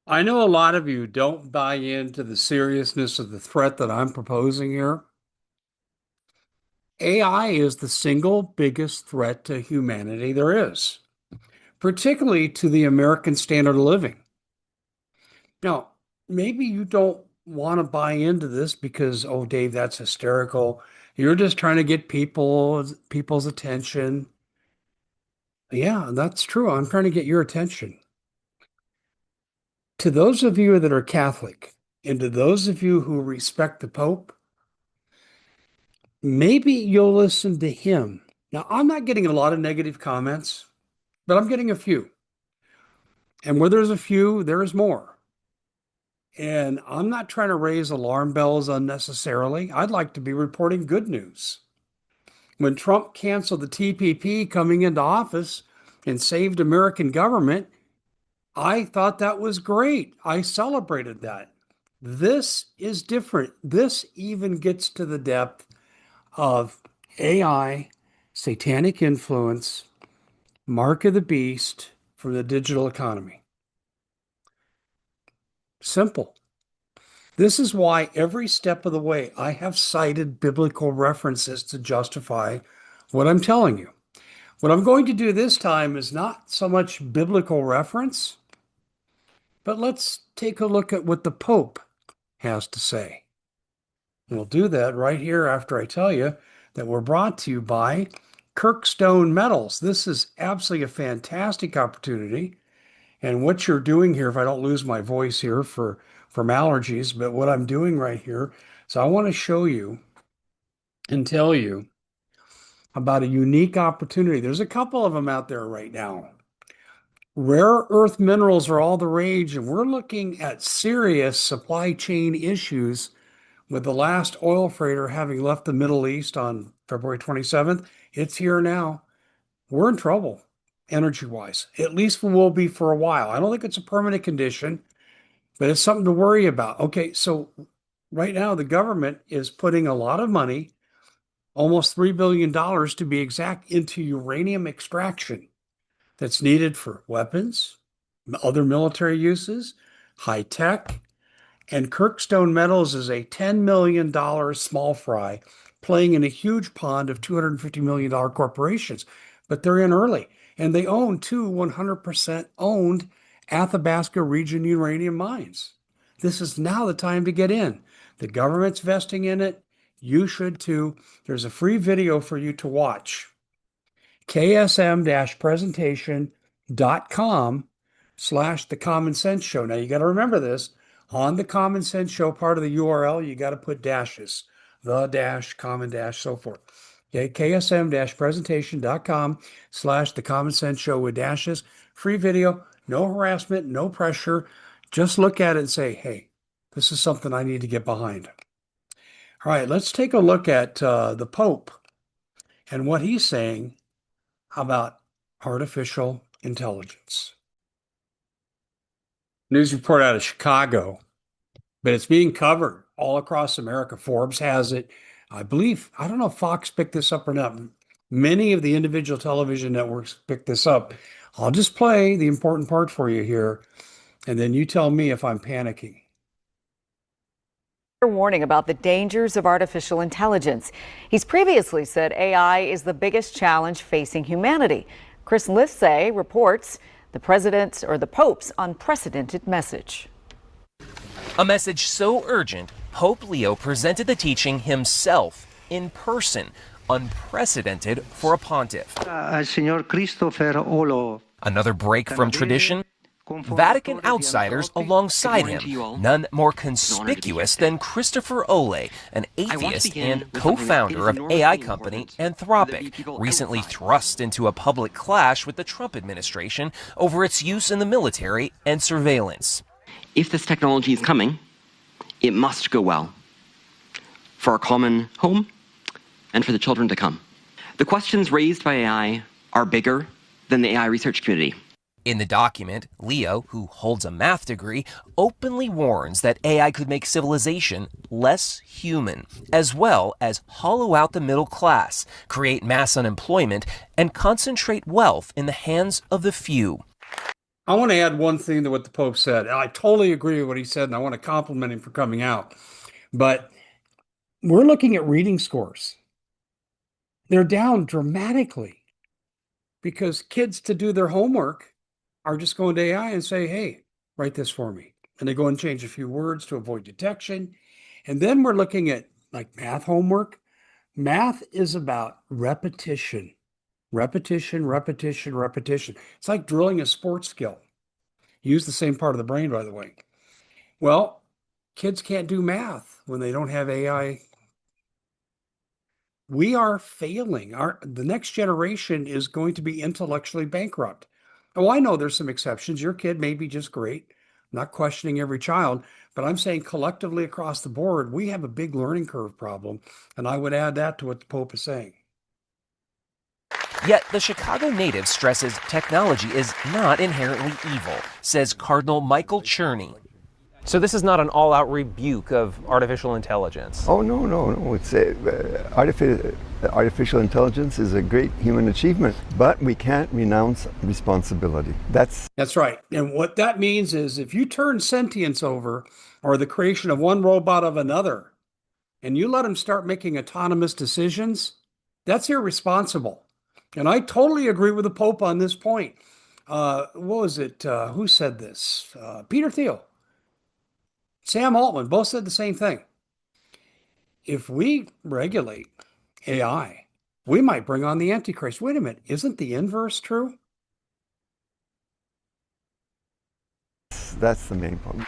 I know a lot of you don't buy into the seriousness of the threat that I'm proposing here. AI is the single biggest threat to humanity there is, particularly to the American standard of living. Now, maybe you don't want to buy into this because, oh, Dave, that's hysterical. You're just trying to get people's attention. Yeah, that's true. I'm trying to get your attention. To those of you that are Catholic, and to those of you who respect the Pope, maybe you'll listen to him. Now, I'm not getting a lot of negative comments, but I'm getting a few. And where there's a few, there's more. And I'm not trying to raise alarm bells unnecessarily. I'd like to be reporting good news. When Trump canceled the TPP coming into office and saved American government, I thought that was great. I celebrated that. This is different. This even gets to the depth of AI, satanic influence, mark of the beast from the digital economy. Simple. This is why every step of the way I have cited biblical references to justify what I'm telling you. What I'm going to do this time is not so much biblical reference, but let's take a look at what the Pope has to say. We'll do that right here after I tell you that we're brought to you by Kirkstone Metals. This is absolutely a fantastic opportunity. And what you're doing here, if I don't lose my voice here from allergies, but what I'm doing right here, so I want to show you and tell you about a unique opportunity. There's a couple of them out there right now. Rare earth minerals are all the rage, and we're looking at serious supply chain issues with the last oil freighter having left the Middle East on February 27th. It's here now. We're in trouble energy-wise. At least we will be for a while. I don't think it's a permanent condition, but it's something to worry about. Okay, so right now the government is putting a lot of money, almost $3 billion to be exact, into uranium extraction that's needed for weapons, other military uses, high tech. And Kirkstone Metals is a $10 million small fry playing in a huge pond of $250 million corporations. But they're in early. And they own two 100% owned Athabasca region uranium mines. This is now the time to get in. The government's vesting in it. You should too. There's a free video for you to watch. KSM-presentation.com/The Common Sense Show. Now you got to remember this. On the Common Sense Show part of the URL, you got to put dashes, the dash, common dash, so forth. Okay, KSM-presentation.com/The Common Sense Show with dashes. Free video, no harassment, no pressure. Just look at it and say, hey, this is something I need to get behind. All right, let's take a look at the Pope and what he's saying about artificial intelligence. News report out of Chicago, but it's being covered all across America. Forbes has it. I believe, I don't know if Fox picked this up or not. Many of the individual television networks picked this up. I'll just play the important part for you here, and then you tell me if I'm panicking. Warning about the dangers of artificial intelligence. He's previously said AI is the biggest challenge facing humanity. Chris Lithsay reports the president's or the Pope's unprecedented message. A message so urgent, Pope Leo presented the teaching himself in person, unprecedented for a pontiff. Another break from tradition? Vatican outsiders alongside him, none more conspicuous than Christopher Ole, an atheist and co-founder of AI company Anthropic, recently thrust into a public clash with the Trump administration over its use in the military and surveillance. If this technology is coming, it must go well for our common home and for the children to come. The questions raised by AI are bigger than the AI research community. In the document, Leo, who holds a math degree, openly warns that AI could make civilization less human, as well as hollow out the middle class, create mass unemployment, and concentrate wealth in the hands of the few. I want to add one thing to what the Pope said. I totally agree with what he said, and I want to compliment him for coming out. But we're looking at reading scores. They're down dramatically because kids to do their homework are just going to AI and say, hey, write this for me. And they go and change a few words to avoid detection. And then we're looking at like math homework. Math is about repetition, repetition, repetition, repetition. It's like drilling a sports skill. Use the same part of the brain, by the way. Well, kids can't do math when they don't have AI. We are failing. The next generation is going to be intellectually bankrupt. Oh, I know there's some exceptions. Your kid may be just great. I'm not questioning every child, but I'm saying collectively across the board, we have a big learning curve problem. And I would add that to what the Pope is saying. Yet the Chicago native stresses technology is not inherently evil, says Cardinal Michael Cherney. So this is not an all-out rebuke of artificial intelligence. Oh, no. It's artificial intelligence is a great human achievement, but we can't renounce responsibility. That's right. And what that means is if you turn sentience over or the creation of one robot of another, and you let them start making autonomous decisions, that's irresponsible. And I totally agree with the Pope on this point. What was it? Who said this? Peter Thiel. Sam Altman both said the same thing. If we regulate AI, we might bring on the Antichrist. Wait a minute, isn't the inverse true? that's the main point.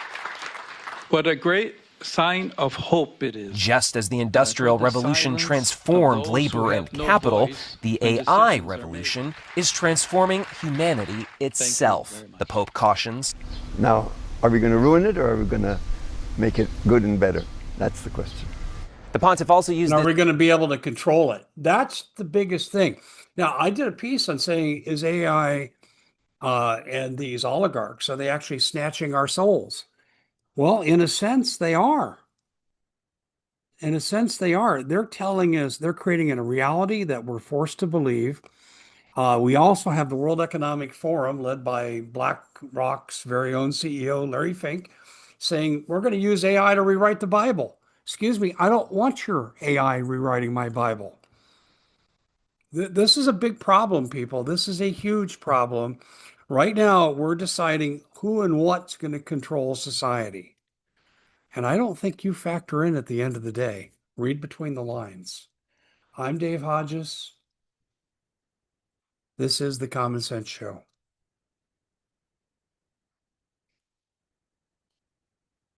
What a great sign of hope it is. Just as the Industrial Revolution transformed labor and capital, the AI revolution is transforming humanity itself, the Pope cautions. Now, are we going to ruin it or are we going to make it good and better? That's the question. The pontiff also used Are we going to be able to control it? That's the biggest thing. Now, I did a piece on saying, is AI and these oligarchs, are they actually snatching our souls? Well, in a sense, they are. In a sense, they are. They're telling us, they're creating a reality that we're forced to believe. We also have the World Economic Forum, led by BlackRock's very own CEO, Larry Fink, saying, we're going to use AI to rewrite the Bible. Excuse me, I don't want your AI rewriting my Bible. This is a big problem, people. This is a huge problem. Right now, we're deciding who and what's going to control society. And I don't think you factor in at the end of the day. Read between the lines. I'm Dave Hodges. This is the Common Sense Show.